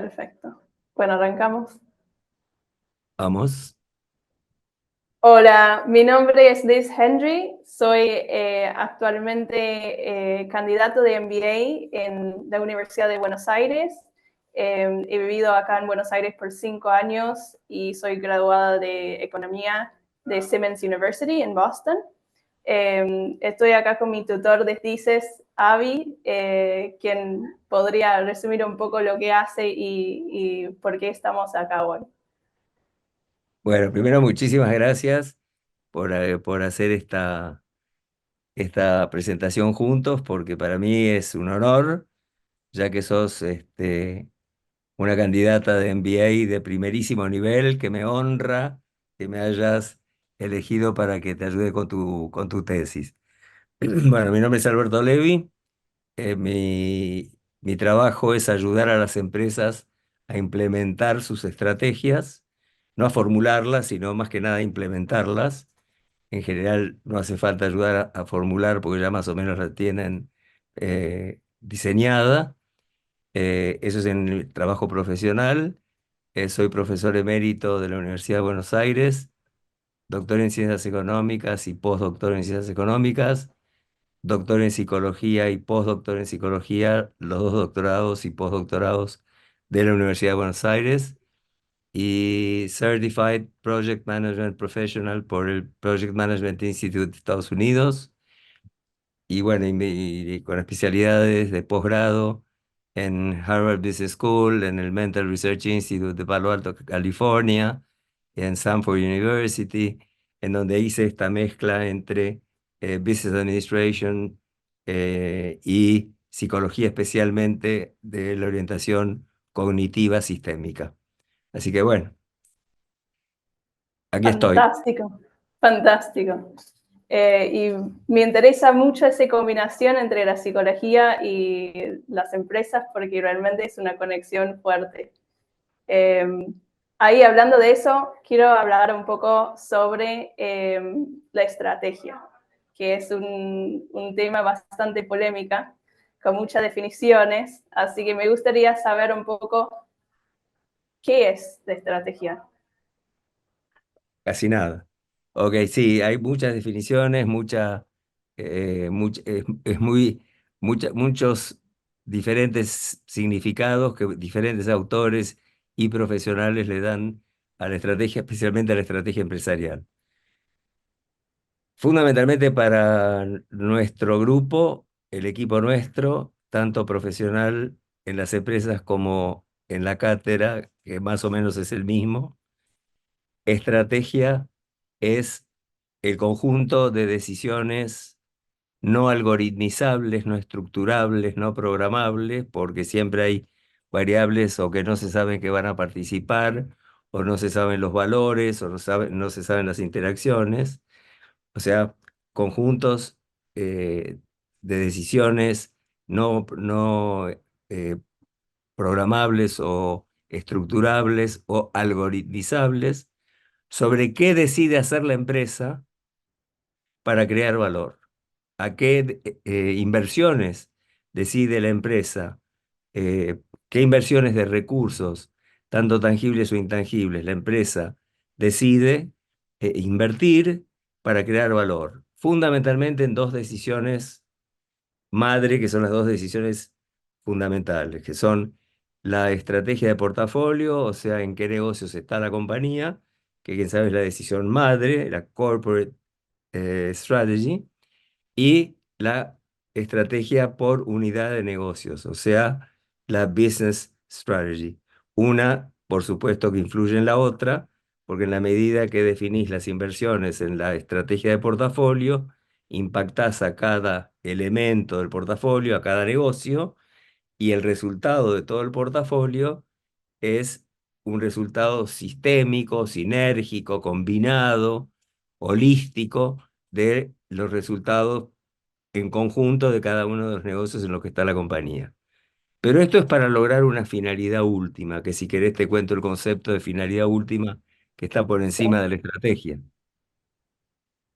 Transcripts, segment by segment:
Perfecto. Bueno, arrancamos. Vamos. Hola, mi nombre es Liz Henry. Soy actualmente candidato de MBA en la Universidad de Buenos Aires. He vivido acá en Buenos Aires por 5 años y soy graduada de Economía de Simmons University en Boston. Estoy acá con mi tutor de thesis, Avi, quien podría resumir un poco lo que hace y por qué estamos acá hoy. Bueno, primero muchísimas gracias por hacer esta presentación juntos, porque para mí es un honor, ya que sos una candidata de MBA de primerísimo nivel, que me honra que me hayas elegido para que te ayude con tu tesis. Bueno, mi nombre es Alberto Levi. Mi trabajo es ayudar a las empresas a implementar sus estrategias, no a formularlas, sino más que nada a implementarlas. En general no hace falta ayudar a formular porque ya más o menos la tienen diseñada. Eso es en el trabajo profesional. Soy profesor emérito de la Universidad de Buenos Aires, doctor en ciencias económicas y postdoctor en ciencias económicas, doctor en psicología y postdoctor en psicología, los dos doctorados y postdoctorados de la Universidad de Buenos Aires, y Certified Project Management Professional por el Project Management Institute de Estados Unidos, y bueno, y con especialidades de posgrado en Harvard Business School, en el Mental Research Institute de Palo Alto, California, en Stanford University, en donde hice esta mezcla entre Business Administration y psicología, especialmente de la orientación cognitiva sistémica. Así que bueno, aquí estoy. Fantástico, fantástico. Y me interesa mucho esa combinación entre la psicología y las empresas porque realmente es una conexión fuerte. Ahí hablando de eso, quiero hablar un poco sobre la estrategia, que es un tema bastante polémica, con muchas definiciones, así que me gustaría saber un poco qué es la estrategia. Casi nada. Ok, sí, hay muchas definiciones, muchos diferentes significados que diferentes autores y profesionales le dan a la estrategia, especialmente a la estrategia empresarial. Fundamentalmente para nuestro grupo, el equipo nuestro, tanto profesional en las empresas como en la cátedra, que más o menos es el mismo, estrategia es el conjunto de decisiones no algoritmizables, no estructurables, no programables, porque siempre hay variables o que no se saben que van a participar, o no se saben los valores, o no se saben las interacciones. O sea, conjuntos de decisiones no programables o estructurables o algoritmizables sobre qué decide hacer la empresa para crear valor, a qué inversiones decide la empresa, qué inversiones de recursos, tanto tangibles o intangibles, la empresa decide invertir para crear valor, fundamentalmente en dos decisiones madre, que son las dos decisiones fundamentales, que son la estrategia de portafolio, o sea, en qué negocios está la compañía, que quien sabe es la decisión madre, la corporate strategy, y la estrategia por unidad de negocios, o sea, la business strategy. Una, por supuesto, que influye en la otra, porque en la medida que definís las inversiones en la estrategia de portafolio, impactás a cada elemento del portafolio, a cada negocio, y el resultado de todo el portafolio es un resultado sistémico, sinérgico, combinado, holístico de los resultados en conjunto de cada uno de los negocios en los que está la compañía. Pero esto es para lograr una finalidad última, que si querés te cuento el concepto de finalidad última que está por encima Sí. de la estrategia.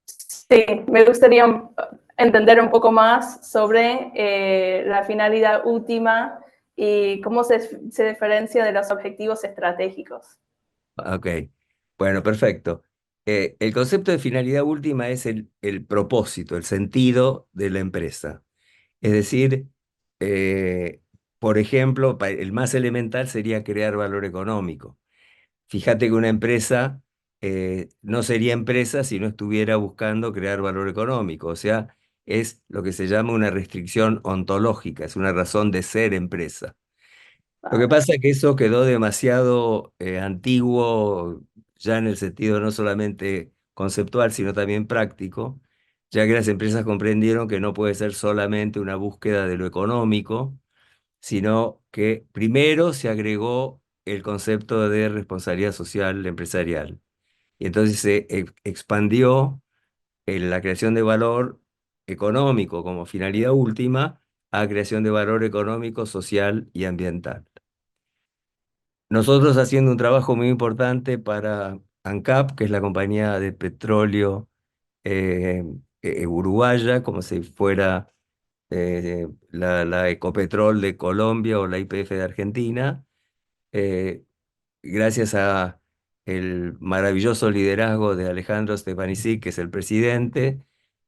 Sí, me gustaría entender un poco más sobre la finalidad última y cómo se diferencia de los objetivos estratégicos. Ok, bueno, perfecto. El concepto de finalidad última es el propósito, el sentido de la empresa. Es decir, eh, por ejemplo, el más elemental sería crear valor económico. Fíjate que una empresa no sería empresa si no estuviera buscando crear valor económico. O sea, es lo que se llama una restricción ontológica, es una razón de ser empresa. Lo que Vale. pasa es que eso quedó demasiado antiguo, ya en el sentido no solamente conceptual, sino también práctico, ya que las empresas comprendieron que no puede ser solamente una búsqueda de lo económico, sino que primero se agregó el concepto de responsabilidad social empresarial. Y entonces se expandió la creación de valor económico como finalidad última a creación de valor económico, social y ambiental. Nosotros haciendo un trabajo muy importante para ANCAP, que es la compañía de petróleo eh, uruguaya, como si fuera la Ecopetrol de Colombia o la YPF de Argentina, eh, gracias a el maravilloso liderazgo de Alejandro Stefanisic, que es el presidente,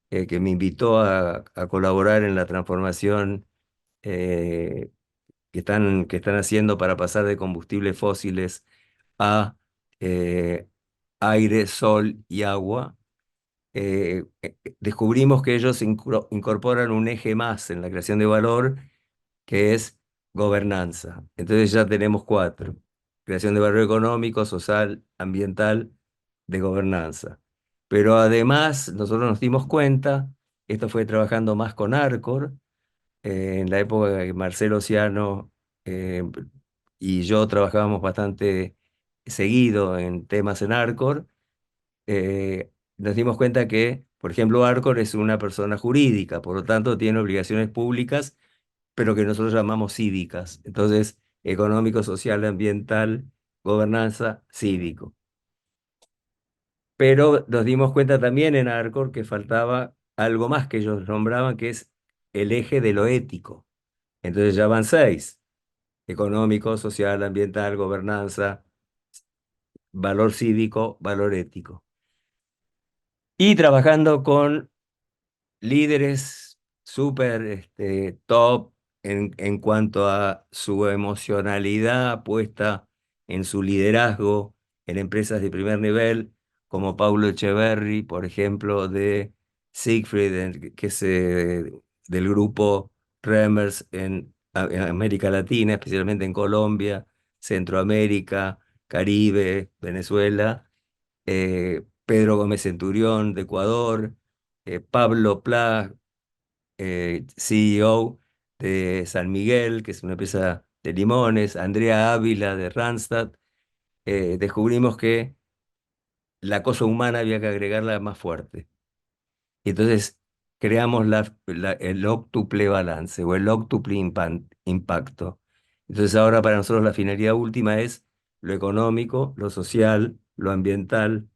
que me invitó a colaborar en la transformación eh, que están haciendo para pasar de combustibles fósiles a aire, sol y agua. Descubrimos que ellos incorporan un eje más en la creación de valor, que es gobernanza. Entonces ya tenemos cuatro: creación de valor económico, social, ambiental, de gobernanza. Pero además nosotros nos dimos cuenta, esto fue trabajando más con Arcor, en la época que Marcelo Ciano eh, y yo trabajábamos bastante seguido en temas en Arcor. Nos dimos cuenta que, por ejemplo, Arcor es una persona jurídica, por lo tanto tiene obligaciones públicas, pero que nosotros llamamos cívicas. Entonces, económico, social, ambiental, gobernanza, cívico. Pero nos dimos cuenta también en Arcor que faltaba algo más que ellos nombraban, que es el eje de lo ético. Entonces ya van seis: económico, social, ambiental, gobernanza, valor cívico, valor ético. Y trabajando con líderes súper top en cuanto a su emocionalidad puesta en su liderazgo en empresas de primer nivel, como Paulo Echeverry, por ejemplo, de Siegfried, que es del grupo Remers en América Latina, especialmente en Colombia, Centroamérica, Caribe, Venezuela. Pedro Gómez Centurión de Ecuador, Pablo Pla, CEO de San Miguel, que es una empresa de limones, Andrea Ávila de Randstad. Descubrimos que la cosa humana había que agregarla más fuerte. Y entonces creamos el octuple balance o el octuple impacto. Entonces ahora para nosotros la finalidad última es lo económico, lo social, lo ambiental,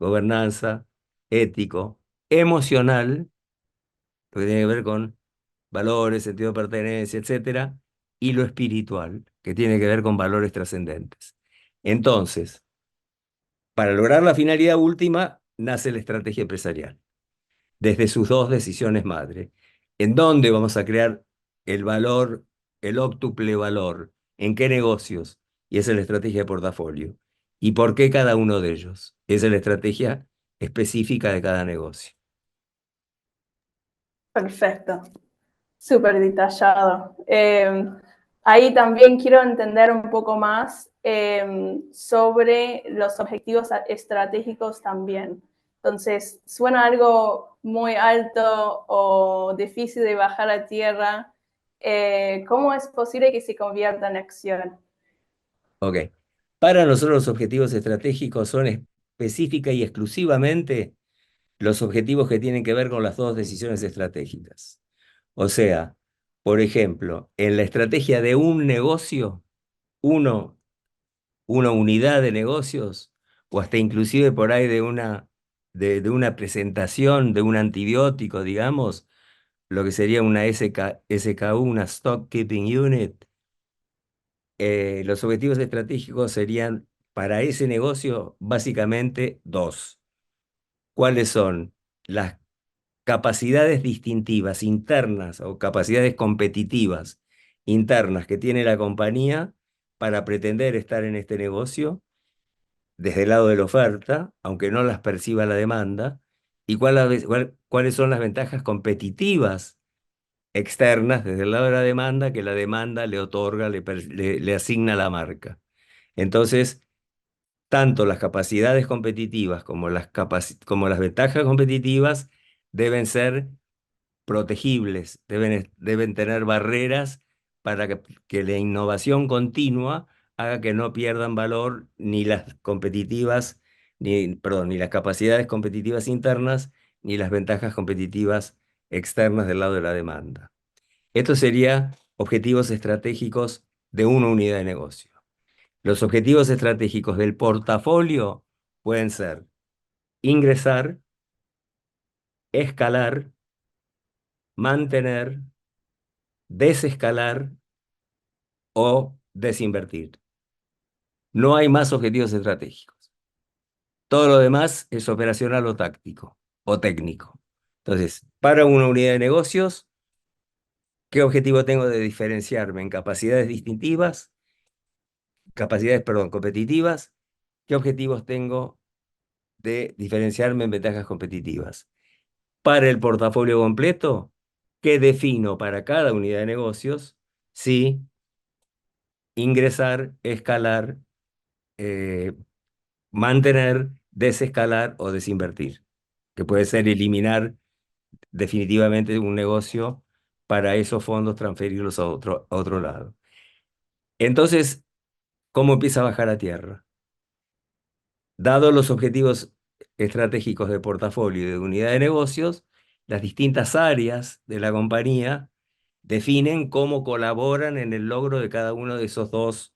gobernanza, ético, emocional, lo que tiene que ver con valores, sentido de pertenencia, etcétera, y lo espiritual, que tiene que ver con valores trascendentes. Entonces, para lograr la finalidad última, nace la estrategia empresarial, desde sus dos decisiones madre. ¿En dónde vamos a crear el valor, el óctuple valor? ¿En qué negocios? Y esa es la estrategia de portafolio. ¿Y por qué cada uno de ellos? Esa es la estrategia específica de cada negocio. Perfecto, súper detallado. Ahí también quiero entender un poco más sobre los objetivos estratégicos también. Entonces, suena algo muy alto o difícil de bajar a tierra. ¿Cómo es posible que se convierta en acción? Ok. Para nosotros los objetivos estratégicos son específica y exclusivamente los objetivos que tienen que ver con las dos decisiones estratégicas. O sea, por ejemplo, en la estrategia de un negocio, uno, una unidad de negocios, o hasta inclusive por ahí de una presentación de un antibiótico, digamos, lo que sería una SKU, una Stock Keeping Unit, los objetivos estratégicos serían para ese negocio básicamente dos. ¿Cuáles son las capacidades distintivas internas o capacidades competitivas internas que tiene la compañía para pretender estar en este negocio desde el lado de la oferta, aunque no las perciba la demanda? ¿Y cuáles son las ventajas competitivas externas desde el lado de la demanda que la demanda le otorga, le asigna a la marca? Entonces, tanto las capacidades competitivas como como las ventajas competitivas deben ser protegibles, deben tener barreras para que la innovación continua haga que no pierdan valor ni las competitivas, perdón, ni las capacidades competitivas internas, ni las ventajas competitivas externas del lado de la demanda. Esto sería objetivos estratégicos de una unidad de negocio. Los objetivos estratégicos del portafolio pueden ser ingresar, escalar, mantener, desescalar o desinvertir. No hay más objetivos estratégicos. Todo lo demás es operacional o táctico o técnico. Entonces, para una unidad de negocios, ¿qué objetivo tengo de diferenciarme en capacidades distintivas, capacidades, perdón, competitivas? ¿Qué objetivos tengo de diferenciarme en ventajas competitivas? Para el portafolio completo, ¿qué defino para cada unidad de negocios? Sí, ingresar, escalar, eh, mantener, desescalar o desinvertir, que puede ser eliminar definitivamente un negocio para esos fondos, transferirlos a otro lado. Entonces, ¿cómo empieza a bajar a tierra? Dado los objetivos estratégicos de portafolio y de unidad de negocios, las distintas áreas de la compañía definen cómo colaboran en el logro de cada uno de esos dos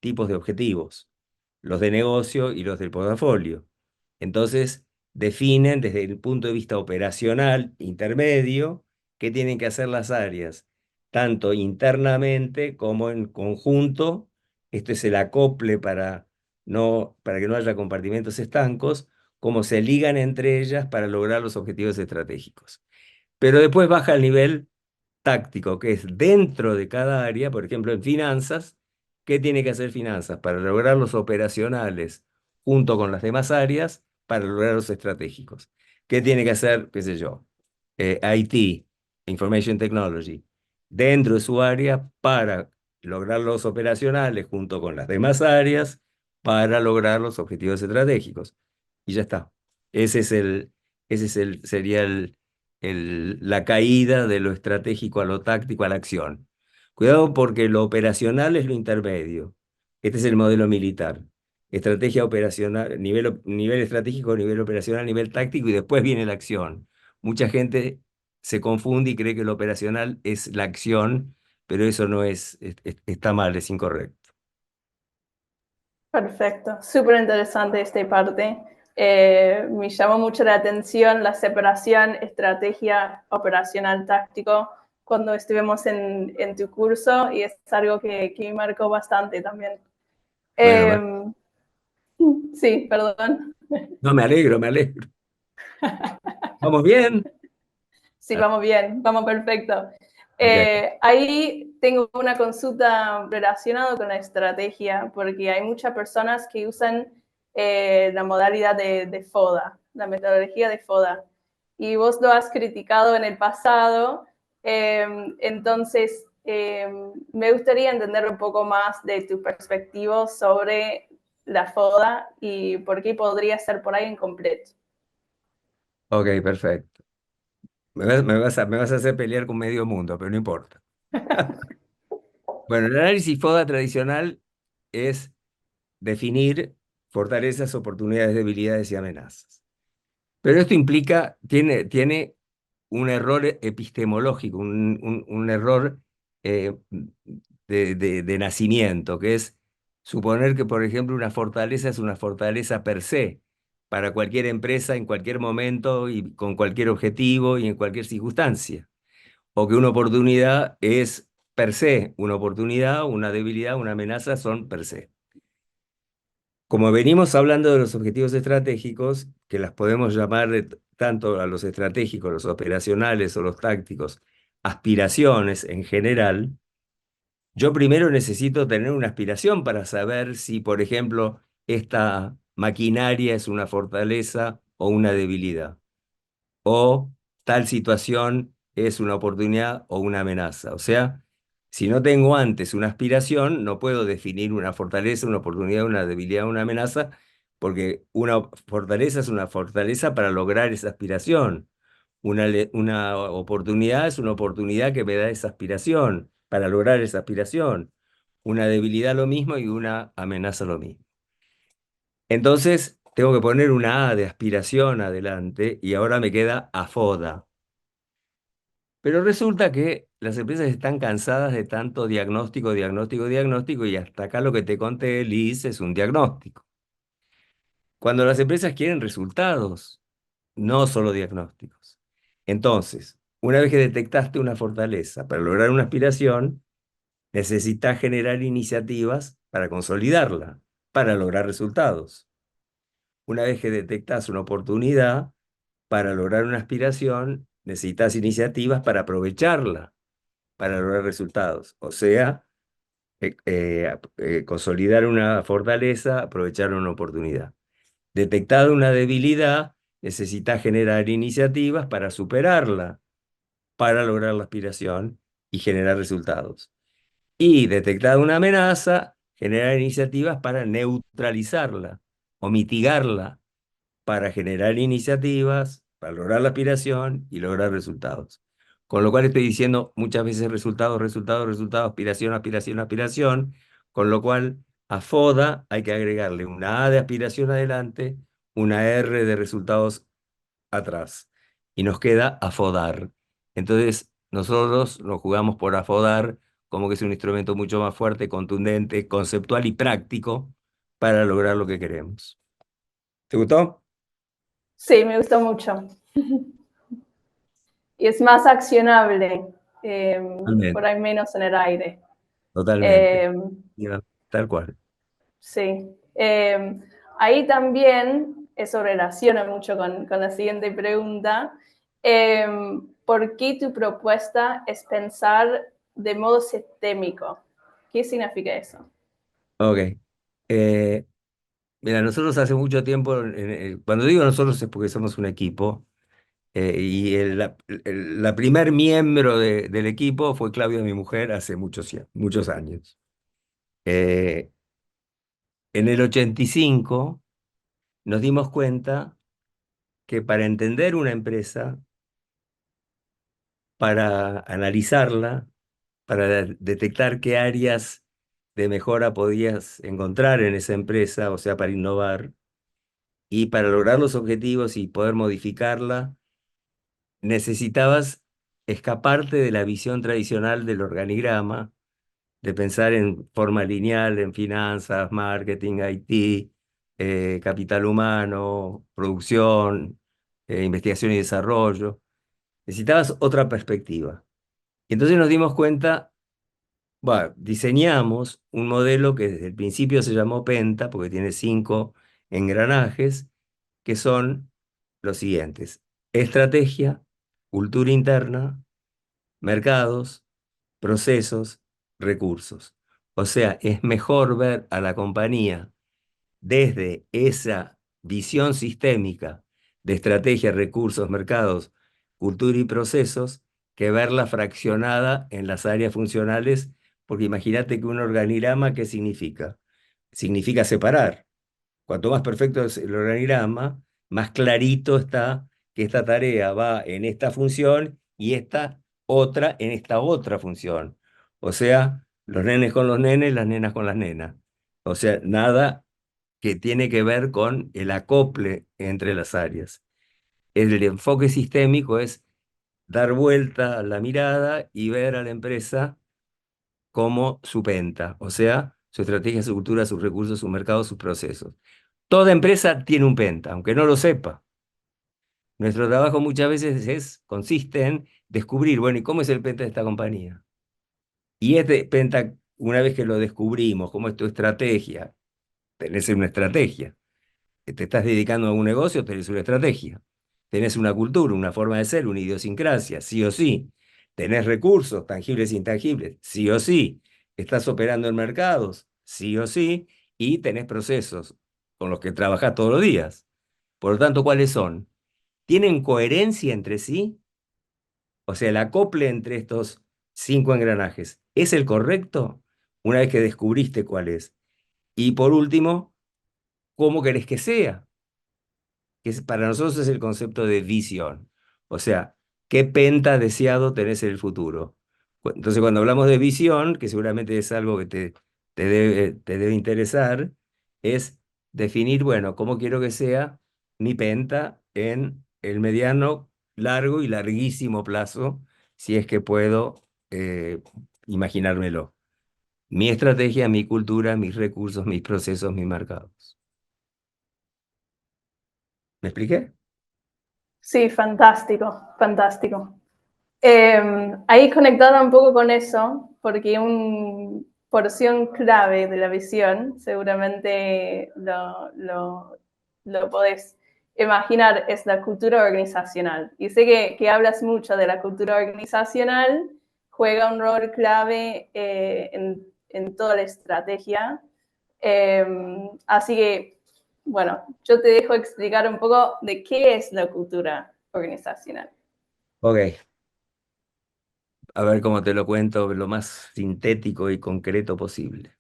tipos de objetivos, los de negocio y los del portafolio. Entonces, definen desde el punto de vista operacional intermedio qué tienen que hacer las áreas, tanto internamente como en conjunto. Esto es el acople para que no haya compartimentos estancos, cómo se ligan entre ellas para lograr los objetivos estratégicos. Pero después baja al nivel táctico, que es dentro de cada área. Por ejemplo, en finanzas, ¿qué tiene que hacer finanzas para lograr los operacionales junto con las demás áreas para lograr los estratégicos? ¿Qué tiene que hacer, qué sé yo, IT, Information Technology, dentro de su área para lograr los operacionales junto con las demás áreas para lograr los objetivos estratégicos? Y ya está. Ese es sería la caída de lo estratégico a lo táctico a la acción. Cuidado porque lo operacional es lo intermedio. Este es el modelo militar. Estrategia operacional, nivel estratégico, nivel operacional, nivel táctico y después viene la acción. Mucha gente se confunde y cree que lo operacional es la acción, pero eso no está mal, es incorrecto. Perfecto, súper interesante esta parte. Me llamó mucho la atención la separación estrategia operacional táctico cuando estuvimos en tu curso y es algo que me marcó bastante también. Bueno, Sí, perdón. no, me alegro, me alegro. ¿Vamos bien? Sí, vamos bien, vamos perfecto. Ok. Ahí tengo una consulta relacionada con la estrategia, porque hay muchas personas que usan la modalidad de FODA, la metodología de FODA, y vos lo has criticado en el pasado. Entonces, me gustaría entender un poco más de tu perspectiva sobre la FODA y por qué podría ser por ahí incompleto. Ok, perfecto. Me vas a hacer pelear con medio mundo, pero no importa. Bueno, el análisis FODA tradicional es definir fortalezas, oportunidades, debilidades y amenazas. Pero esto tiene un error epistemológico, un error eh, de nacimiento, que es suponer que, por ejemplo, una fortaleza es una fortaleza per se, para cualquier empresa, en cualquier momento y con cualquier objetivo y en cualquier circunstancia. O que una oportunidad es per se una oportunidad, una debilidad, una amenaza, son per se. Como venimos hablando de los objetivos estratégicos, que las podemos llamar tanto a los estratégicos, los operacionales o los tácticos, aspiraciones en general, yo primero necesito tener una aspiración para saber si, por ejemplo, esta maquinaria es una fortaleza o una debilidad, o tal situación es una oportunidad o una amenaza. O sea, si no tengo antes una aspiración, no puedo definir una fortaleza, una oportunidad, una debilidad, una amenaza, porque una fortaleza es una fortaleza para lograr esa aspiración. Una oportunidad es una oportunidad que me da esa aspiración, para lograr esa aspiración. Una debilidad lo mismo y una amenaza lo mismo. Entonces, tengo que poner una A de aspiración adelante y ahora me queda AFODA. Pero resulta que las empresas están cansadas de tanto diagnóstico, diagnóstico, diagnóstico y hasta acá lo que te conté, Liz, es un diagnóstico. Cuando las empresas quieren resultados, no solo diagnósticos. Entonces, una vez que detectaste una fortaleza para lograr una aspiración, necesitas generar iniciativas para consolidarla, para lograr resultados. Una vez que detectas una oportunidad para lograr una aspiración, necesitas iniciativas para aprovecharla, para lograr resultados. O sea, consolidar una fortaleza, aprovechar una oportunidad. Detectada una debilidad, necesitas generar iniciativas para superarla, para lograr la aspiración y generar resultados. Y detectada una amenaza, generar iniciativas para neutralizarla o mitigarla, para generar iniciativas, para lograr la aspiración y lograr resultados. Con lo cual estoy diciendo muchas veces resultados, resultados, resultados, aspiración, aspiración, aspiración, con lo cual a FODA hay que agregarle una A de aspiración adelante, una R de resultados atrás, y nos queda afodar. Entonces, nosotros nos jugamos por afodar como que es un instrumento mucho más fuerte, contundente, conceptual y práctico para lograr lo que queremos. ¿Te gustó? Sí, me gustó mucho. Y es más accionable, por Totalmente, ahí menos en el aire. totalmente. Eh, Ya, tal cual. sí. Ahí también, eso relaciona mucho con la siguiente pregunta. Eh, ¿Por qué tu propuesta es pensar de modo sistémico? ¿Qué significa eso? Ok. Eh, Mira, nosotros hace mucho tiempo, cuando digo nosotros es porque somos un equipo, y la primer miembro del equipo fue Claudia, mi mujer, hace muchos años. Eh, en el 85 nos dimos cuenta que para entender una empresa, para analizarla, para detectar qué áreas de mejora podías encontrar en esa empresa, o sea, para innovar, y para lograr los objetivos y poder modificarla, necesitabas escaparte de la visión tradicional del organigrama, de pensar en forma lineal, en finanzas, marketing, IT, capital humano, producción, investigación y desarrollo. Necesitabas otra perspectiva. Y entonces nos dimos cuenta, bueno, diseñamos un modelo que desde el principio se llamó Penta, porque tiene 5 engranajes, que son los siguientes: estrategia, cultura interna, mercados, procesos, recursos. O sea, es mejor ver a la compañía desde esa visión sistémica de estrategia, recursos, mercados, cultura y procesos, que verla fraccionada en las áreas funcionales, porque imagínate que un organigrama, ¿qué significa? Significa separar. Cuanto más perfecto es el organigrama, más clarito está que esta tarea va en esta función y esta otra en esta otra función. O sea, los nenes con los nenes, las nenas con las nenas. O sea, nada que tiene que ver con el acople entre las áreas. El enfoque sistémico es dar vuelta a la mirada y ver a la empresa como su penta, o sea, su estrategia, su cultura, sus recursos, sus mercados, sus procesos. Toda empresa tiene un penta, aunque no lo sepa. Nuestro trabajo muchas veces consiste en descubrir, bueno, ¿y cómo es el penta de esta compañía? Y este penta, una vez que lo descubrimos, cómo es tu estrategia, tenés una estrategia. Te estás dedicando a un negocio, tenés una estrategia. Tenés una cultura, una forma de ser, una idiosincrasia, sí o sí. Tenés recursos, tangibles e intangibles, sí o sí. Estás operando en mercados, sí o sí. Y tenés procesos con los que trabajás todos los días. Por lo tanto, ¿cuáles son? ¿Tienen coherencia entre sí? O sea, el acople entre estos 5 engranajes, ¿es el correcto? Una vez que descubriste cuál es. Y por último, ¿cómo querés que sea? Para nosotros es el concepto de visión. O sea, ¿qué penta deseado tenés en el futuro? Entonces, cuando hablamos de visión, que seguramente es algo que te debe interesar, es definir, bueno, cómo quiero que sea mi penta en el mediano, largo y larguísimo plazo, si es que puedo imaginármelo. Mi estrategia, mi cultura, mis recursos, mis procesos, mis mercados. ¿Me expliqué? Sí, fantástico, fantástico. Ahí conectada un poco con eso, porque una porción clave de la visión, seguramente lo podés imaginar, es la cultura organizacional. Y sé que hablas mucho de la cultura organizacional, juega un rol clave en toda la estrategia. Así que, bueno, yo te dejo explicar un poco de qué es la cultura organizacional. Ok. A ver cómo te lo cuento lo más sintético y concreto posible.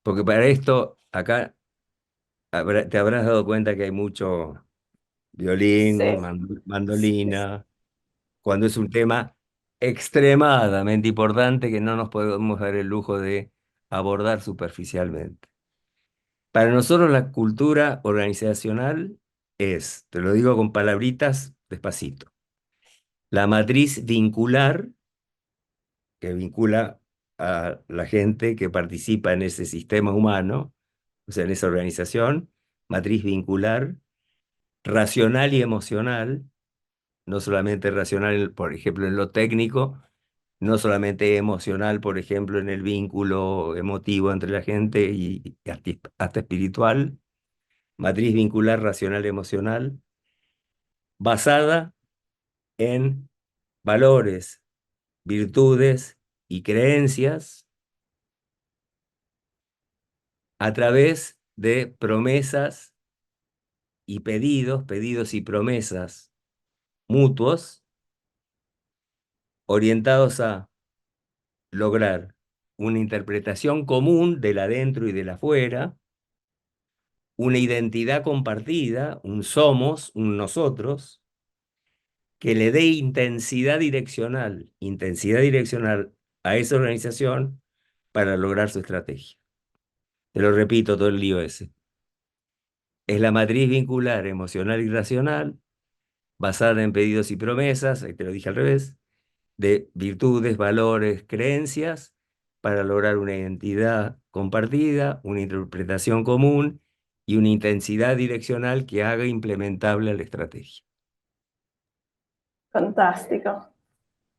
Porque para esto, acá te habrás dado cuenta que hay mucho violín, Sí, sí, sí. mandolina, cuando es un tema extremadamente importante que no nos podemos dar el lujo de abordar superficialmente. Para nosotros la cultura organizacional es, te lo digo con palabritas despacito, la matriz vincular que vincula a la gente que participa en ese sistema humano, o sea, en esa organización, matriz vincular, racional y emocional, no solamente racional, por ejemplo, en lo técnico, no solamente emocional, por ejemplo, en el vínculo emotivo entre la gente y hasta espiritual, matriz vincular, racional, emocional, basada en valores, virtudes y creencias a través de promesas y pedidos y promesas mutuos orientados a lograr una interpretación común del adentro y del afuera, una identidad compartida, un somos, un nosotros, que le dé intensidad direccional a esa organización para lograr su estrategia. Te lo repito, todo el lío ese. Es la matriz vincular emocional y racional basada en pedidos y promesas, ahí te lo dije al revés, de virtudes, valores, creencias, para lograr una identidad compartida, una interpretación común y una intensidad direccional que haga implementable la estrategia. Fantástico.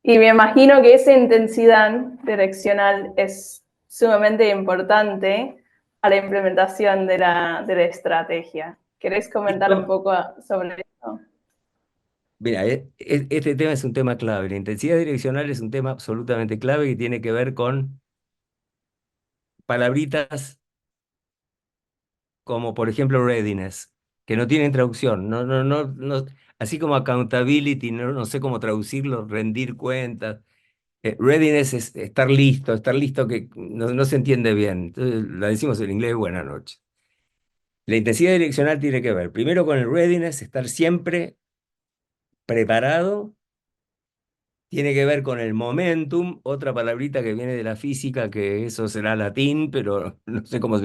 Y me imagino que esa intensidad direccional es sumamente importante a la implementación de la estrategia. ¿Querés comentar un Esto, poco sobre eso? mira, este tema es un tema clave. La intensidad direccional es un tema absolutamente clave que tiene que ver con palabritas como por ejemplo readiness, que no tienen traducción. Así como accountability, no sé cómo traducirlo, rendir cuentas. Readiness es estar listo que no se entiende bien. Entonces, la decimos en inglés, buenas noches. La intensidad direccional tiene que ver primero con el readiness, estar siempre preparado. Tiene que ver con el momentum, otra palabrita que viene de la física, que eso será latín, pero no sé cómo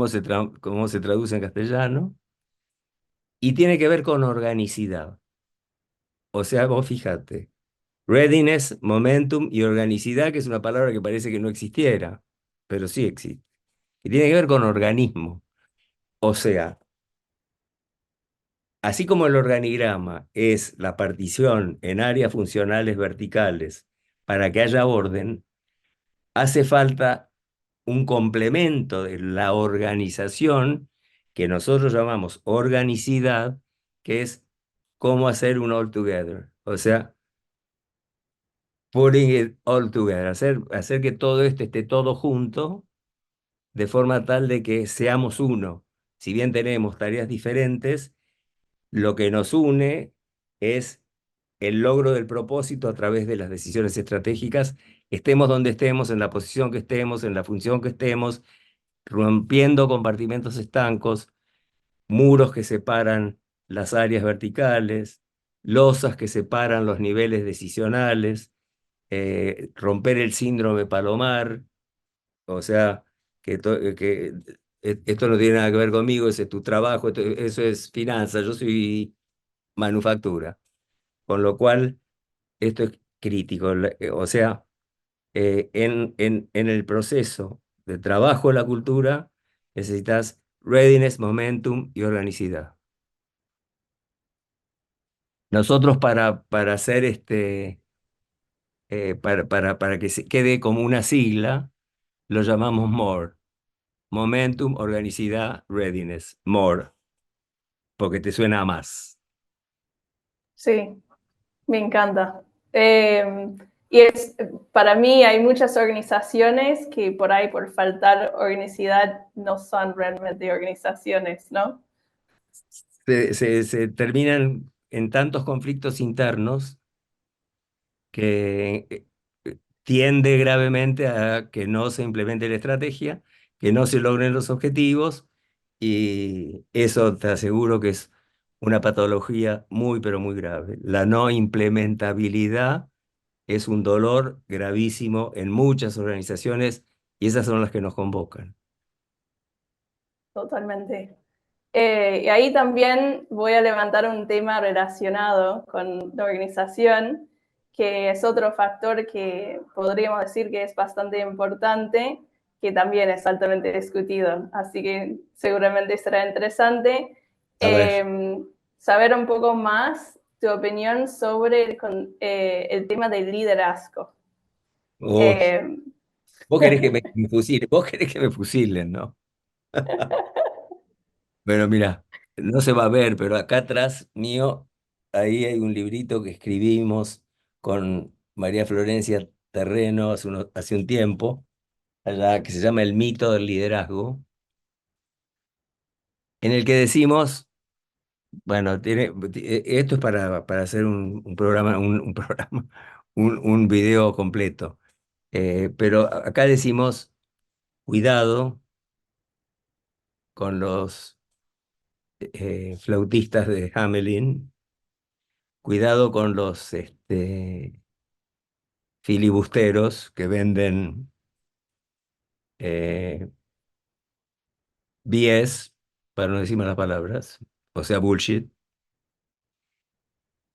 se traduce en castellano. Y tiene que ver con organicidad. O sea, vos fíjate, readiness, momentum y organicidad, que es una palabra que parece que no existiera, pero sí existe. Y tiene que ver con organismo. O sea, así como el organigrama es la partición en áreas funcionales verticales para que haya orden, hace falta un complemento de la organización que nosotros llamamos organicidad, que es cómo hacer un all together. O sea, putting it all together, hacer que todo esto esté todo junto de forma tal de que seamos uno. Si bien tenemos tareas diferentes, lo que nos une es el logro del propósito a través de las decisiones estratégicas, estemos donde estemos, en la posición que estemos, en la función que estemos, rompiendo compartimentos estancos, muros que separan las áreas verticales, losas que separan los niveles decisionales, romper el síndrome palomar, o sea, esto no tiene nada que ver conmigo, ese es tu trabajo, eso es finanzas, yo soy manufactura, con lo cual esto es crítico, o sea, en el proceso de trabajo de la cultura necesitas readiness, momentum y organicidad. Nosotros para hacer para que se quede como una sigla, lo llamamos MORE. Momentum, organicidad, readiness. MORE, porque te suena a más. Sí, me encanta. Y para mí hay muchas organizaciones que por ahí, por faltar organicidad, no son realmente organizaciones, ¿no? Se terminan en tantos conflictos internos que tiende gravemente a que no se implemente la estrategia, que no se logren los objetivos, y eso te aseguro que es una patología muy, pero muy grave. La no implementabilidad es un dolor gravísimo en muchas organizaciones y esas son las que nos convocan. Totalmente. Y ahí también voy a levantar un tema relacionado con la organización, que es otro factor que podríamos decir que es bastante importante, que también es altamente discutido. Así que seguramente será interesante A ver, saber un poco más tu opinión sobre el tema del liderazgo. uy, Eh, vos querés que me fusilen, vos querés que me fusilen, ¿no? Bueno, mira, no se va a ver, pero acá atrás mío, ahí hay un librito que escribimos con María Florencia Terreno hace un tiempo, allá, que se llama El mito del liderazgo, en el que decimos, bueno, esto es para hacer un programa, un programa, un video completo, pero acá decimos, cuidado con los flautistas de Hamelin, cuidado con los filibusteros que venden eh, BS, para no decir malas palabras, o sea, bullshit,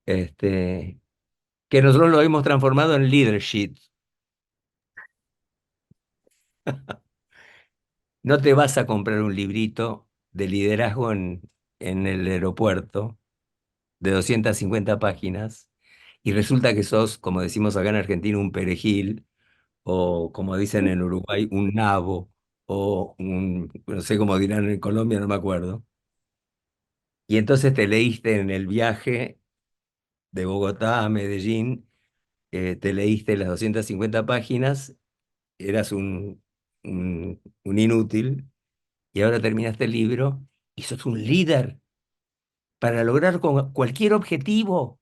este, que nosotros lo hemos transformado en leadership. No te vas a comprar un librito de liderazgo en el aeropuerto de 250 páginas y resulta que sos, como decimos acá en Argentina, un perejil, o como dicen en Uruguay, un nabo, o no sé cómo dirán en Colombia, no me acuerdo. Y entonces te leíste en el viaje de Bogotá a Medellín, te leíste las 250 páginas, eras un inútil, y ahora terminaste el libro y sos un líder para lograr con cualquier objetivo,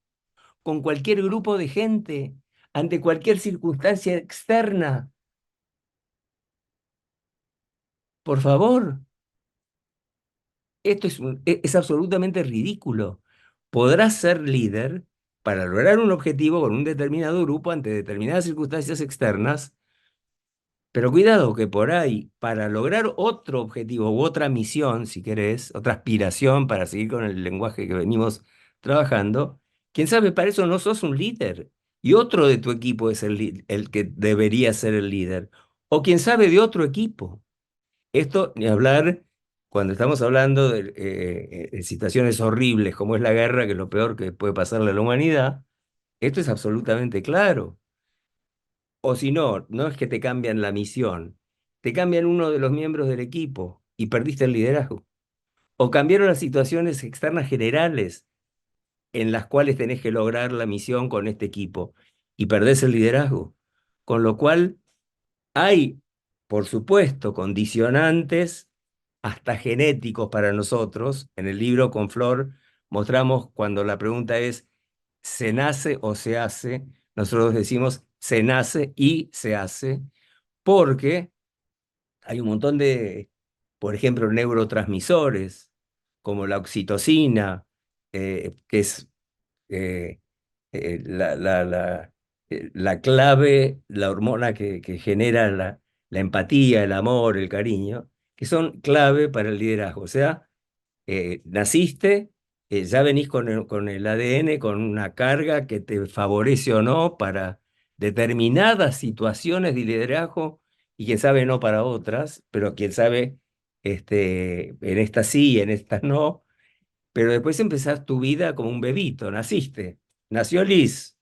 con cualquier grupo de gente, ante cualquier circunstancia externa. Por favor, esto es absolutamente ridículo. Podrás ser líder para lograr un objetivo con un determinado grupo ante determinadas circunstancias externas, pero cuidado que por ahí, para lograr otro objetivo u otra misión, si querés, otra aspiración para seguir con el lenguaje que venimos trabajando, quién sabe, para eso no sos un líder. Y otro de tu equipo es el que debería ser el líder. O quién sabe de otro equipo. Esto, ni hablar, cuando estamos hablando de situaciones horribles como es la guerra, que es lo peor que puede pasarle a la humanidad, esto es absolutamente claro. O si no, no es que te cambian la misión, te cambian uno de los miembros del equipo y perdiste el liderazgo. O cambiaron las situaciones externas generales en las cuales tenés que lograr la misión con este equipo y perdés el liderazgo. Con lo cual hay, por supuesto, condicionantes hasta genéticos para nosotros. En el libro con Flor mostramos cuando la pregunta es, ¿se nace o se hace? Nosotros decimos, se nace y se hace, porque hay un montón de, por ejemplo, neurotransmisores, como la oxitocina, que es eh, la clave, la hormona que genera la empatía, el amor, el cariño, que son clave para el liderazgo. O sea, naciste, ya venís con el ADN, con una carga que te favorece o no para determinadas situaciones de liderazgo y quién sabe no para otras, pero quién sabe en estas sí, en estas no. Pero después empezás tu vida como un bebito, naciste, nació Liz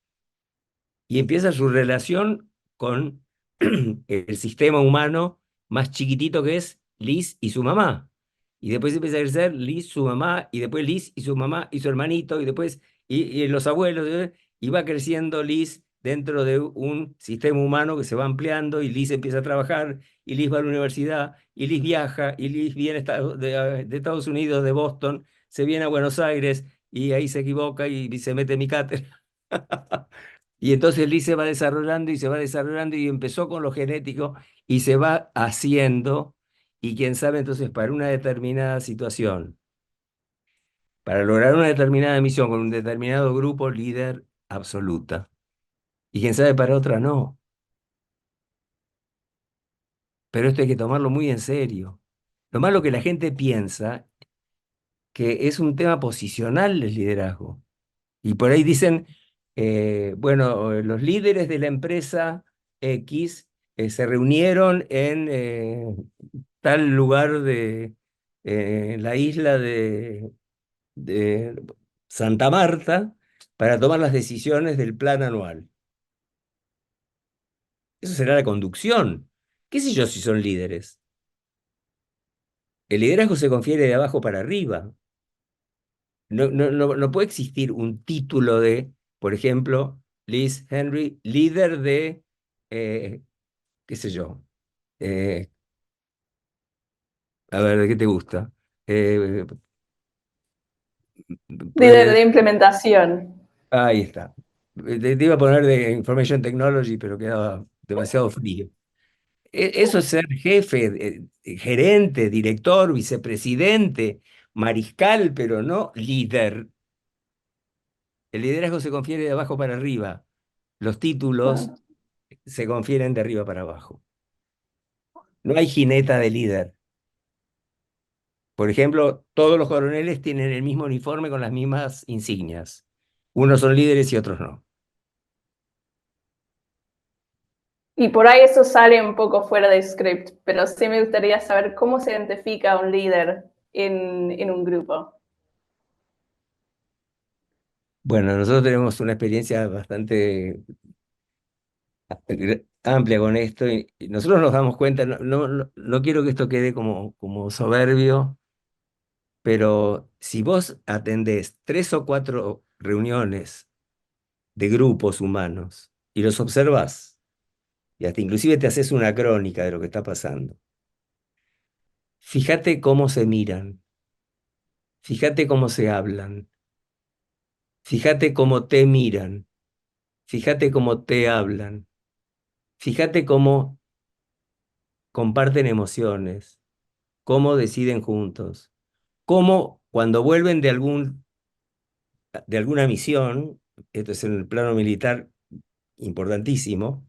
y empieza su relación con el sistema humano más chiquitito que es Liz y su mamá. Y después empieza a crecer Liz, su mamá, y después Liz y su mamá y su hermanito, y después y los abuelos, y va creciendo Liz dentro de un sistema humano que se va ampliando, y Liz empieza a trabajar, y Liz va a la universidad, y Liz viaja, y Liz viene de Estados Unidos, de Boston, se viene a Buenos Aires, y ahí se equivoca y se mete en mi cátedra. Y entonces Lee se va desarrollando y se va desarrollando y empezó con lo genético y se va haciendo. Y quién sabe entonces para una determinada situación, para lograr una determinada misión con un determinado grupo, líder absoluta. Y quién sabe para otra no. Pero esto hay que tomarlo muy en serio. Lo malo que la gente piensa que es un tema posicional el liderazgo. Y por ahí dicen, bueno, los líderes de la empresa X se reunieron en tal lugar de la isla de Santa Marta para tomar las decisiones del plan anual. Eso será la conducción. ¿Qué sé yo si son líderes? El liderazgo se confiere de abajo para arriba. No puede existir un título de, por ejemplo, Liz Henry, líder de, eh, qué sé yo, eh, a ver, ¿de qué te gusta? Eh, Líder puede- de implementación. ahí está. Te iba a poner de Information Technology, pero quedaba demasiado frío. Eso es ser jefe, gerente, director, vicepresidente, mariscal, pero no líder. El liderazgo se confiere de abajo para arriba. Los títulos Claro. se confieren de arriba para abajo. No hay jineta de líder. Por ejemplo, todos los coroneles tienen el mismo uniforme con las mismas insignias. Unos son líderes y otros no. Y por ahí eso sale un poco fuera de script, pero sí me gustaría saber cómo se identifica un líder en un grupo. Bueno, nosotros tenemos una experiencia bastante amplia con esto y nosotros nos damos cuenta, no quiero que esto quede como soberbio, pero si vos atendés 3 o 4 reuniones de grupos humanos y los observás, y hasta inclusive te haces una crónica de lo que está pasando, fíjate cómo se miran, fíjate cómo se hablan, fíjate cómo te miran, fíjate cómo te hablan, fíjate cómo comparten emociones, cómo deciden juntos, cómo cuando vuelven de alguna misión, esto es en el plano militar importantísimo,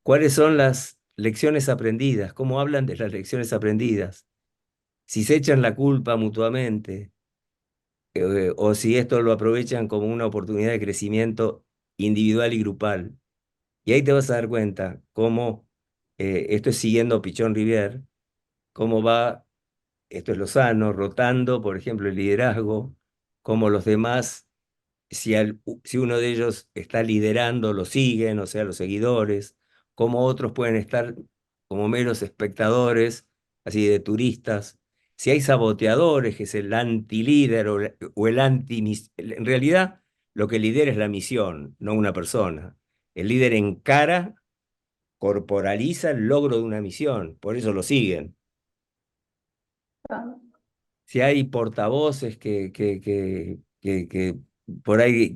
cuáles son las lecciones aprendidas, cómo hablan de las lecciones aprendidas, si se echan la culpa mutuamente, o si esto lo aprovechan como una oportunidad de crecimiento individual y grupal. Y ahí te vas a dar cuenta cómo esto es siguiendo Pichón Rivière, cómo va, esto es Lozano, rotando, por ejemplo, el liderazgo, cómo los demás, si uno de ellos está liderando, lo siguen, o sea, los seguidores, cómo otros pueden estar como meros espectadores, así de turistas. Si hay saboteadores, que es el anti-líder o el anti... En realidad, lo que lidera es la misión, no una persona. El líder encara, corporaliza el logro de una misión, por eso lo siguen. Ah, Si hay portavoces que por ahí,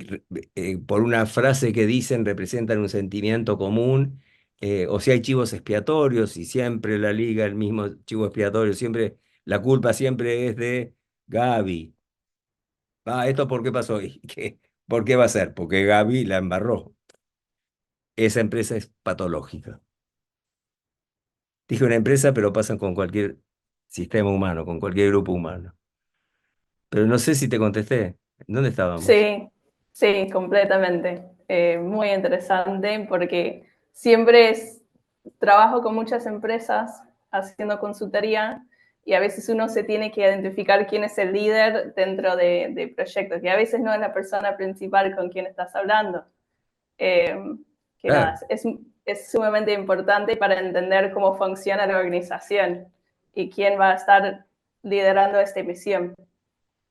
por una frase que dicen, representan un sentimiento común, o si hay chivos expiatorios y siempre la liga, el mismo chivo expiatorio, siempre, la culpa siempre es de Gaby. Ah, ¿esto por qué pasó? ¿Y por qué va a ser? Porque Gaby la embarró. Esa empresa es patológica. Dije una empresa, pero pasan con cualquier sistema humano, con cualquier grupo humano. Pero no sé si te contesté. ¿Dónde estábamos? sí, sí, completamente. Muy interesante porque siempre trabajo con muchas empresas haciendo consultoría y a veces uno se tiene que identificar quién es el líder dentro de proyectos y a veces no es la persona principal con quien estás hablando. Eh, que nada, Claro, es sumamente importante para entender cómo funciona la organización y quién va a estar liderando esta misión.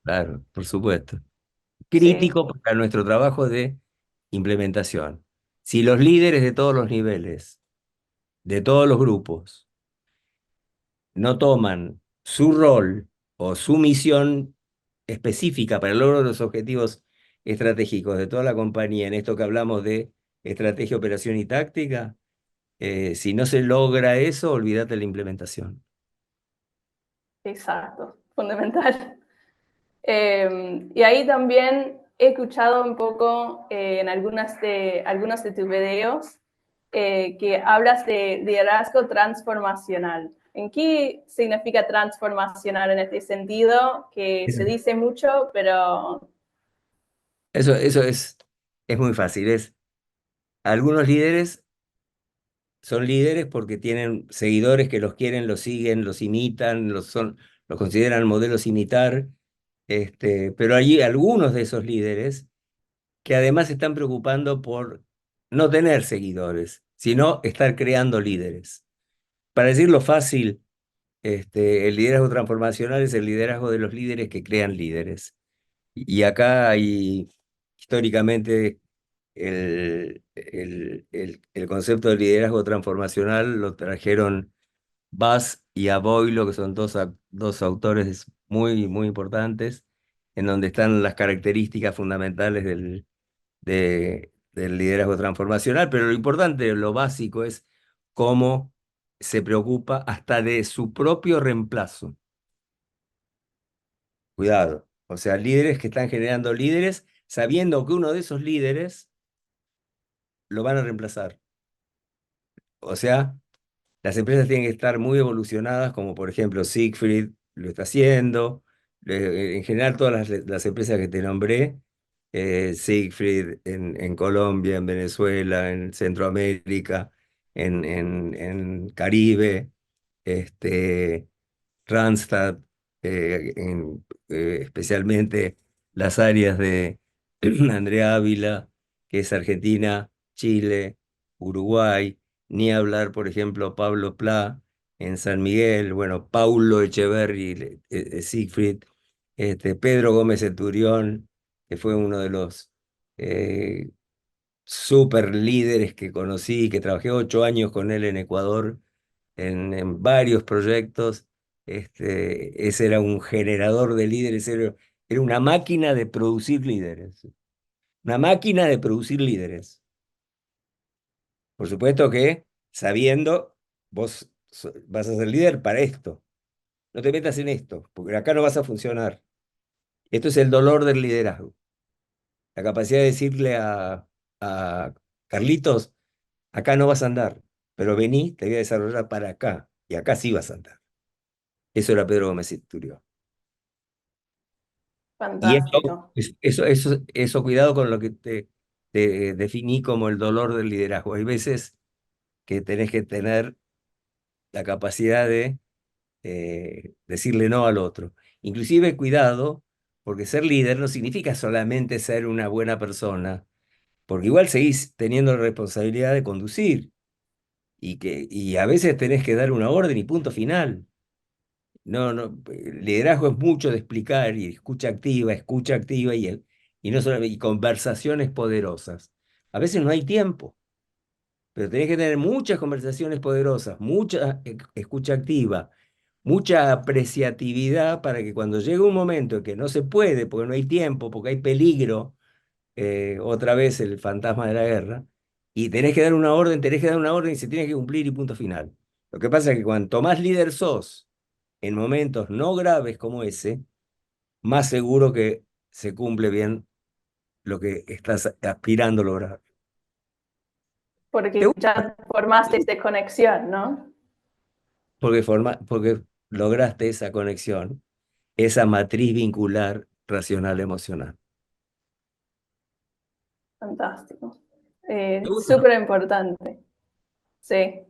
claro, por supuesto. Sí, Crítico para nuestro trabajo de implementación. Si los líderes de todos los niveles, de todos los grupos, no toman su rol o su misión específica para el logro de los objetivos estratégicos de toda la compañía, en esto que hablamos de estrategia, operación y táctica, si no se logra eso, olvídate de la implementación. exacto, fundamental. Y ahí también he escuchado un poco en algunos de tus videos que hablas de liderazgo transformacional. ¿En qué significa transformacional en este sentido? Que se dice mucho, pero Eso es muy fácil. Algunos líderes son líderes porque tienen seguidores que los quieren, los siguen, los imitan, los consideran modelos a imitar. Pero hay algunos de esos líderes que además se están preocupando por no tener seguidores, sino estar creando líderes. Para decirlo fácil, el liderazgo transformacional es el liderazgo de los líderes que crean líderes. Y acá hay históricamente el concepto de liderazgo transformacional lo trajeron Bass y Aboilo, que son dos autores muy, muy importantes, en donde están las características fundamentales del liderazgo transformacional, pero lo importante, lo básico es cómo se preocupa hasta de su propio reemplazo. Cuidado. O sea, líderes que están generando líderes sabiendo que uno de esos líderes lo van a reemplazar. O sea, las empresas tienen que estar muy evolucionadas, como por ejemplo Siegfried lo está haciendo. En general, todas las empresas que te nombré, Siegfried en Colombia, en Venezuela, en Centroamérica, en Caribe, este, Randstad, especialmente las áreas de Andrea Ávila, que es Argentina, Chile, Uruguay, ni hablar, por ejemplo, Pablo Pla en San Miguel, bueno, Paulo Echeverri, Siegfried, Pedro Gómez Centurión, que fue uno de los eh, super líderes que conocí, que trabajé 8 años con él en Ecuador en varios proyectos. Ese era un generador de líderes, era una máquina de producir líderes, una máquina de producir líderes. Por supuesto que sabiendo, vos vas a ser líder para esto, no te metas en esto, porque acá no vas a funcionar. Esto es el dolor del liderazgo, la capacidad de decirle a Carlitos, acá no vas a andar, pero vení, te voy a desarrollar para acá, y acá sí vas a andar. Eso era Pedro Gómez Centurión. Y fantástico. eso cuidado con lo que te definí como el dolor del liderazgo. Hay veces que tenés que tener la capacidad de decirle no al otro. Inclusive cuidado, porque ser líder no significa solamente ser una buena persona, porque igual seguís teniendo la responsabilidad de conducir. y a veces tenés que dar una orden y punto final. No, no, liderazgo es mucho de explicar y escucha activa y no solamente, y conversaciones poderosas. A veces no hay tiempo, pero tenés que tener muchas conversaciones poderosas, mucha escucha activa, mucha apreciatividad para que cuando llegue un momento en que no se puede, porque no hay tiempo, porque hay peligro, otra vez el fantasma de la guerra, y tenés que dar una orden y se tiene que cumplir y punto final. Lo que pasa es que cuanto más líder sos en momentos no graves como ese, más seguro que se cumple bien lo que estás aspirando a lograr. ¿Te Porque gusta? ya formaste esta conexión, ¿no? Porque lograste esa conexión, esa matriz vincular racional emocional. Fantástico. ¿Te gusta? Súper importante, sí.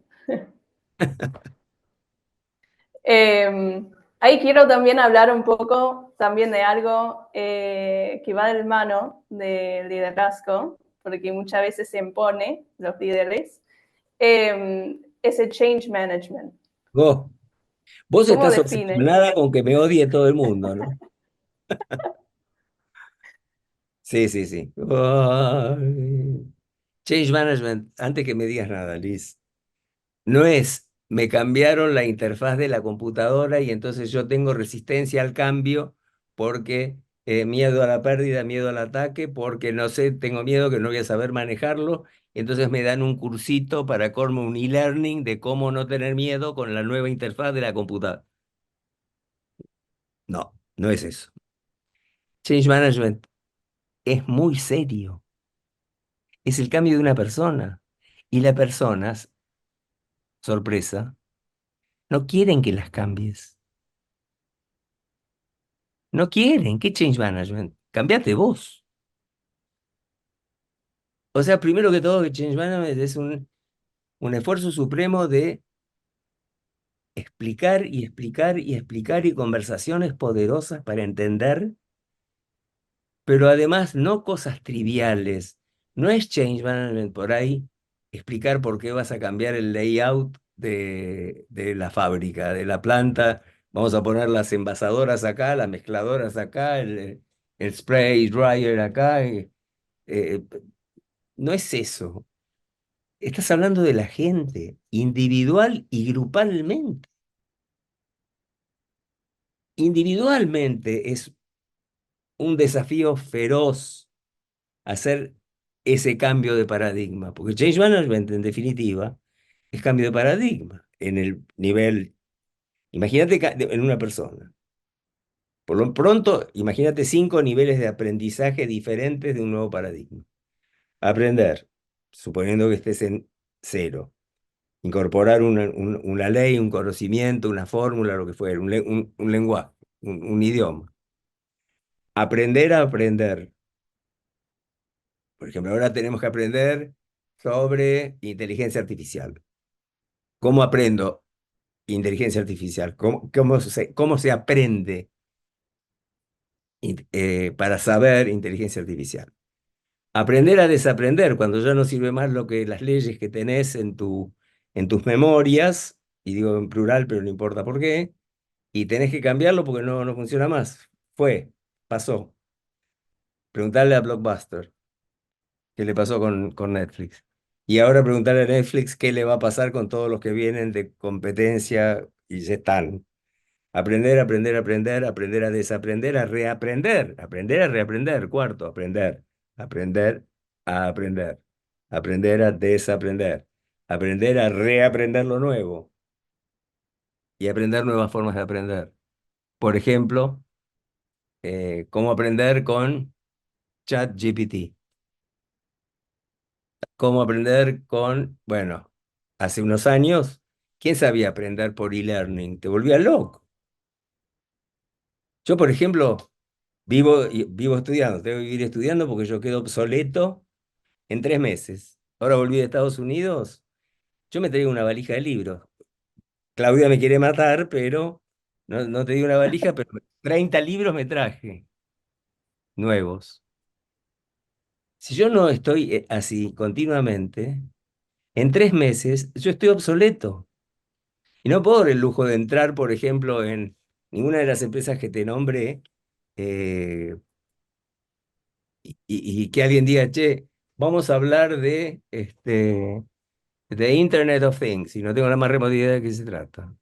Eh, Ahí quiero también hablar un poco también de algo que va de la mano del liderazgo, porque muchas veces se impone los líderes, ese change management. Vos, vos ¿Cómo estás define? obsesionada con que me odie todo el mundo, ¿no? Sí, sí, sí. Ay. Change management, antes que me digas nada, Liz, no es me cambiaron la interfaz de la computadora y entonces yo tengo resistencia al cambio porque miedo a la pérdida, miedo al ataque, porque no sé, tengo miedo que no voy a saber manejarlo, y entonces me dan un cursito para como un e-learning de cómo no tener miedo con la nueva interfaz de la computadora. No, no es eso. Change management es muy serio, es el cambio de una persona y las personas, sorpresa, no quieren que las cambies. No quieren. ¿Qué change management? Cambiate vos. O sea, primero que todo, que change management es un esfuerzo supremo de explicar y explicar y explicar y conversaciones poderosas para entender, pero además no cosas triviales. No es change management por ahí explicar por qué vas a cambiar el layout de la fábrica, de la planta. Vamos a poner las envasadoras acá, las mezcladoras acá, el spray dryer acá. Eh, no es eso. Estás hablando de la gente, individual y grupalmente. Individualmente es un desafío feroz hacer ese cambio de paradigma, porque change management, en definitiva, es cambio de paradigma en el nivel, imagínate en una persona. Por lo pronto, imagínate 5 niveles de aprendizaje diferentes de un nuevo paradigma. Aprender, suponiendo que estés en 0. Incorporar una ley, un conocimiento, una fórmula, lo que fuera, un lenguaje, un idioma. Aprender a aprender. Por ejemplo, ahora tenemos que aprender sobre inteligencia artificial. ¿Cómo aprendo inteligencia artificial? ¿Cómo se aprende para saber inteligencia artificial? Aprender a desaprender cuando ya no sirve más lo que las leyes que tenés en tus memorias, y digo en plural, pero no importa por qué, y tenés que cambiarlo porque no funciona más. Pasó. Preguntarle a Blockbuster qué le pasó con Netflix. Y ahora preguntarle a Netflix qué le va a pasar con todos los que vienen de competencia y ya están. Aprender, aprender, aprender, aprender a desaprender, a reaprender, aprender a reaprender. Cuarto, aprender, aprender a aprender, aprender a desaprender, aprender a reaprender lo nuevo y aprender nuevas formas de aprender. Por ejemplo, cómo aprender con ChatGPT. Cómo aprender bueno, hace unos años, ¿quién sabía aprender por e-learning? Te volvía loco. Yo, por ejemplo, vivo estudiando, tengo que vivir estudiando porque yo quedo obsoleto en 3 meses. Ahora volví de Estados Unidos, yo me traigo una valija de libros. Claudia me quiere matar, pero no te digo una valija, pero 30 libros me traje, nuevos. Si yo no estoy así continuamente, en 3 meses yo estoy obsoleto. Y no puedo dar el lujo de entrar, por ejemplo, en ninguna de las empresas que te nombré, eh, y que alguien diga, che, vamos a hablar de Internet of Things, y no tengo la más remota idea de qué se trata.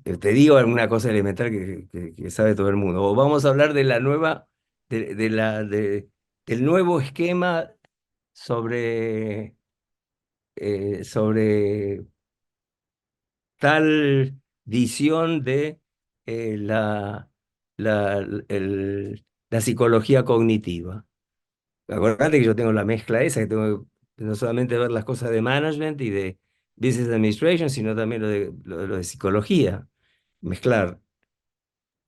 Te digo alguna cosa elemental que sabe todo el mundo. O vamos a hablar de la nueva, del nuevo esquema sobre tal visión de la, la psicología cognitiva. Acordate que yo tengo la mezcla esa, que tengo que no solamente ver las cosas de management y de business administration, sino también lo de psicología, mezclar.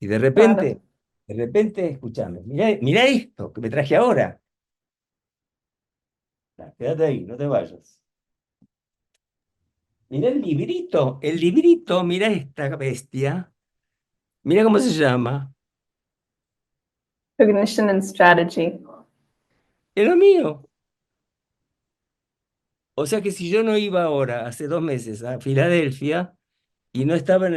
Y Claro. de repente, escúchame, mirá esto que me traje ahora. Quédate ahí, no te vayas. Mirá el librito, mirá esta bestia. Mirá cómo se llama. Cognition and strategy. Es lo mío. O sea que si yo no iba ahora, hace 2 meses, a Filadelfia y no estaba en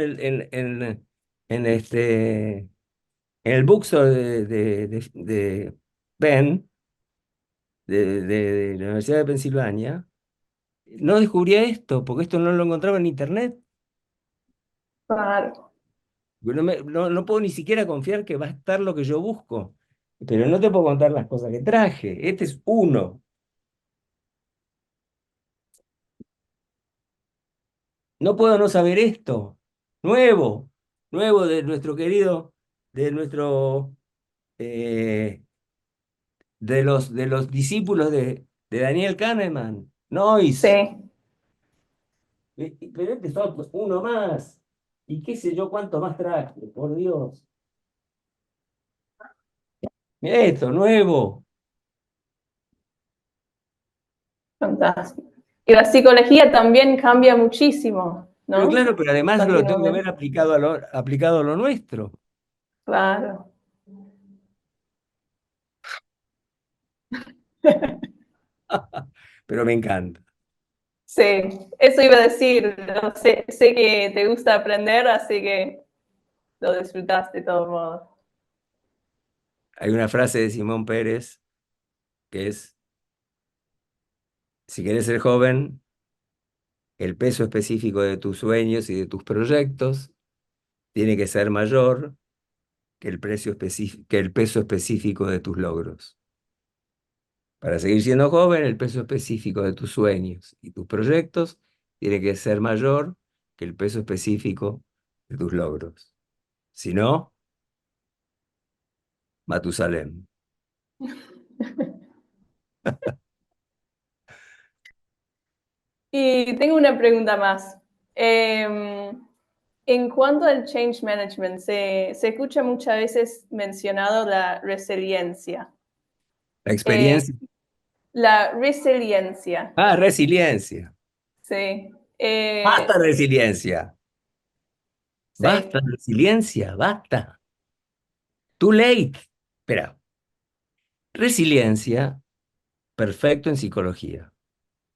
el bookstore de Penn, de la Universidad de Pensilvania, no descubría esto, porque esto no lo encontraba en internet. Claro. Yo no puedo ni siquiera confiar que va a estar lo que yo busco. Pero no te puedo contar las cosas que traje. Este es uno. No puedo no saber esto. Nuevo. Nuevo de nuestro, eh, de los discípulos de Daniel Kahneman. Noise. Sí. Pero este es uno más. Y qué sé yo cuánto más traje, por Dios. Mira esto, nuevo. Fantástico. Y la psicología también cambia muchísimo, Pero claro, ¿no? pero además lo tengo que ver Continuamente. aplicado a lo nuestro. Claro. Pero me encanta. Sí, eso iba a decir. No sé, sé que te gusta aprender, así que lo disfrutas de todos modos. Hay una frase de Simón Pérez que es, si querés ser joven, el peso específico de tus sueños y de tus proyectos tiene que ser mayor que el peso específico de tus logros. Para seguir siendo joven, el peso específico de tus sueños y tus proyectos tiene que ser mayor que el peso específico de tus logros. Si no, Matusalem. Y tengo una pregunta más. En cuanto al change management, se escucha muchas veces mencionado la resiliencia. La Eh, experiencia. la resiliencia, Ah, resiliencia. sí. Basta resiliencia. Basta Sí, resiliencia, basta. Too late. Espera, resiliencia, perfecto en psicología.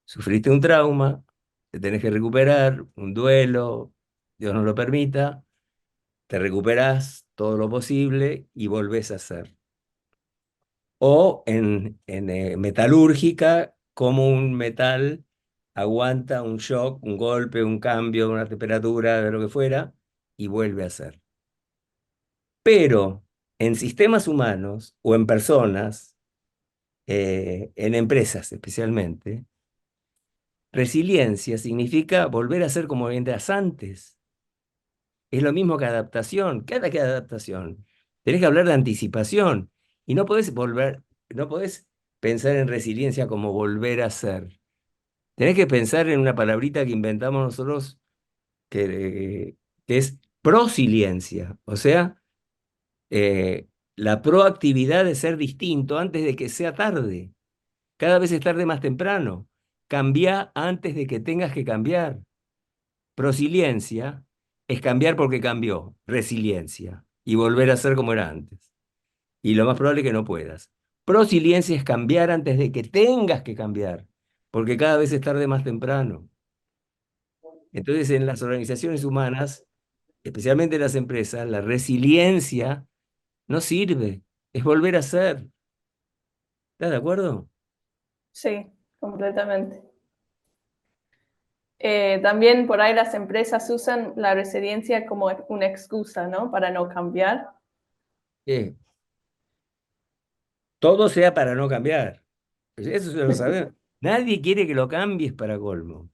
Sufriste un trauma, te tenés que recuperar, un duelo, Dios no lo permita, te recuperás todo lo posible y volvés a ser. O en metalúrgica, como un metal aguanta un shock, un golpe, un cambio, una temperatura, de lo que fuera, y vuelve a ser. Pero en sistemas humanos o en personas, en empresas especialmente, resiliencia significa volver a ser como eras antes. Es lo mismo que adaptación. ¿Qué que adaptación? Tenés que hablar de anticipación y no podés pensar en resiliencia como volver a ser. Tenés que pensar en una palabrita que inventamos nosotros que es prosiliencia, o sea, la proactividad de ser distinto antes de que sea tarde. Cada vez es tarde más temprano. Cambia antes de que tengas que cambiar. Prosiliencia es cambiar porque cambió. Resiliencia. Y volver a ser como era antes. Y lo más probable es que no puedas. Prosiliencia es cambiar antes de que tengas que cambiar. porque cada vez es tarde más temprano. Entonces, en las organizaciones humanas, especialmente en las empresas, la resiliencia no sirve, es volver a ser. ¿Estás de acuerdo? Sí, completamente. También por ahí las empresas usan la resiliencia como una excusa, ¿no? Para no cambiar. Eh, Todo sea para no cambiar. Eso se lo sabemos. Nadie quiere que lo cambies para colmo.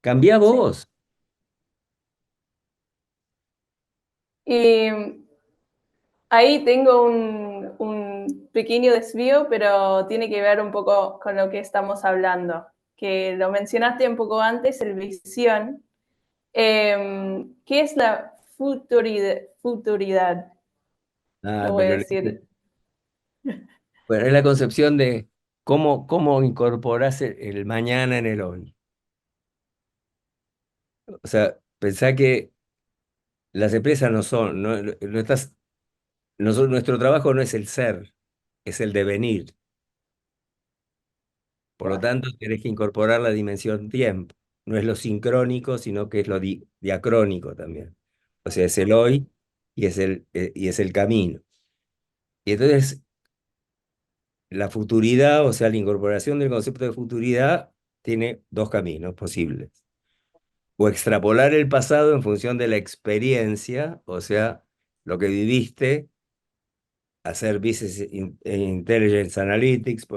Cambia Sí. vos. Y ahí tengo un pequeño desvío, pero tiene que ver un poco con lo que estamos hablando, que lo mencionaste un poco antes, el visión. ¿Qué es la futuridad? Ah, Lo voy a pero decir. bueno, es la concepción de cómo incorporás el mañana en el hoy. O sea, pensá que las empresas no son, no estás, nuestro trabajo no es el ser, es el devenir. Por lo tanto, tenés que incorporar la dimensión tiempo. No es lo sincrónico, sino que es lo diacrónico también. O sea, es el hoy y es el camino. Y entonces, la futuridad, o sea, la incorporación del concepto de futuridad, tiene dos caminos posibles. O extrapolar el pasado en función de la experiencia, o sea, lo que viviste, hacer Intelligence Analytics,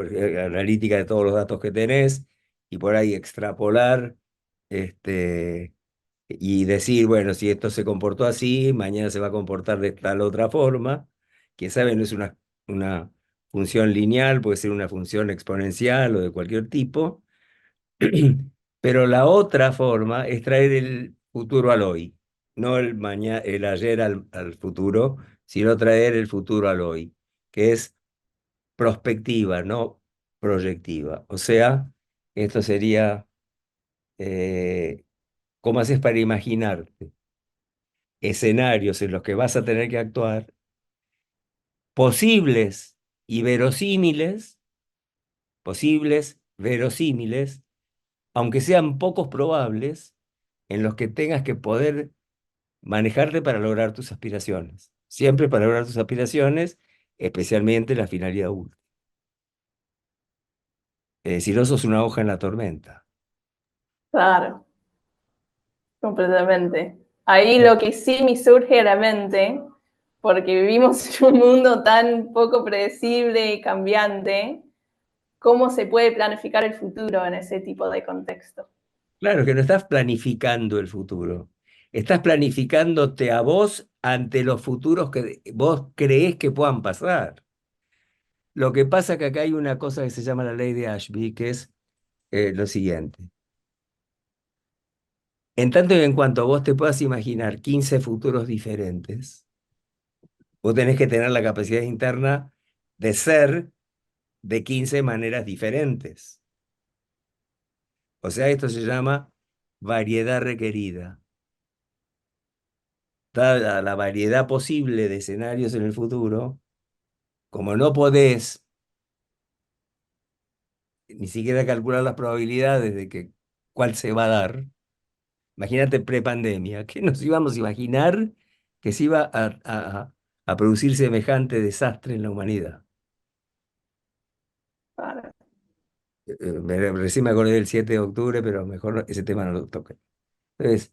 analítica de todos los datos que tenés, y por ahí extrapolar este, y decir, bueno, si esto se comportó así, mañana se va a comportar de tal otra forma. Quién sabe, no es una función lineal, puede ser una función exponencial o de cualquier tipo. Pero la otra forma es traer el futuro al hoy, no el ayer al futuro, sino traer el futuro al hoy, que es prospectiva, no proyectiva. O sea, esto sería, eh, ¿cómo haces para imaginarte escenarios en los que vas a tener que actuar, posibles y posibles, verosímiles, aunque sean pocos probables, en los que tengas que poder manejarte para lograr tus aspiraciones. Siempre para lograr tus aspiraciones, especialmente la finalidad última. Si no, sos una hoja en la tormenta. Claro, completamente. Ahí lo que sí me surge a la mente, porque vivimos en un mundo tan poco predecible y cambiante, ¿cómo se puede planificar el futuro en ese tipo de contexto? Claro que no estás planificando el futuro. Estás planificándote a vos ante los futuros que vos creés que puedan pasar. Lo que pasa es que acá hay una cosa que se llama la ley de Ashby, que es lo siguiente. En tanto y en cuanto vos te puedas imaginar 15 futuros diferentes, vos tenés que tener la capacidad interna de ser de 15 maneras diferentes. O sea, esto se llama variedad requerida. Dada la variedad posible de escenarios en el futuro, como no podés ni siquiera calcular las probabilidades de que cuál se va a dar, imagínate prepandemia, ¿qué nos íbamos a imaginar que se iba a producir semejante desastre en la humanidad? Claro, Recién me acordé del 7 de octubre, pero mejor ese tema no lo toque. Entonces,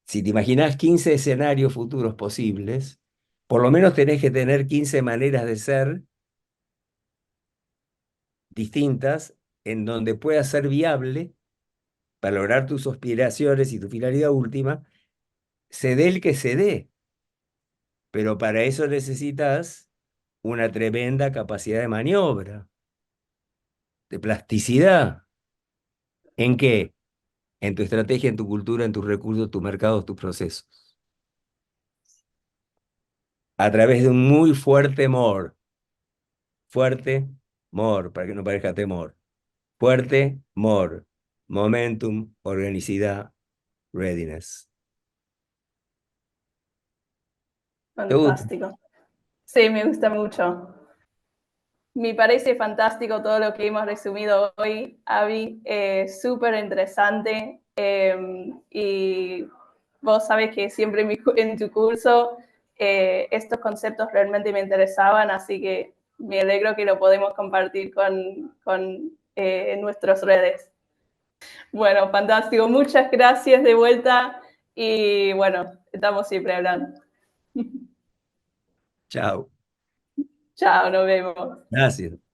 si te imaginás 15 escenarios futuros posibles, por lo menos tenés que tener 15 maneras de ser distintas en donde pueda ser viable para lograr tus aspiraciones y tu finalidad última, se dé el que se dé. Pero para eso necesitas una tremenda capacidad de maniobra, de plasticidad. ¿En qué? En tu estrategia, en tu cultura, en tus recursos, tus mercados, tus procesos. A través de un muy fuerte more. Fuerte more, para que no parezca temor. Fuerte more. Momentum, organicidad, readiness. ¿Te gusta? fantástico. Sí, me gusta mucho. Me parece fantástico todo lo que hemos resumido hoy, Avi, súper interesante. Y vos sabés que siempre en tu curso estos conceptos realmente me interesaban, así que me alegro que lo podemos compartir con nuestras redes. Bueno, fantástico. Muchas gracias de vuelta y bueno, estamos siempre hablando. Chao. Chao, nos vemos. Gracias.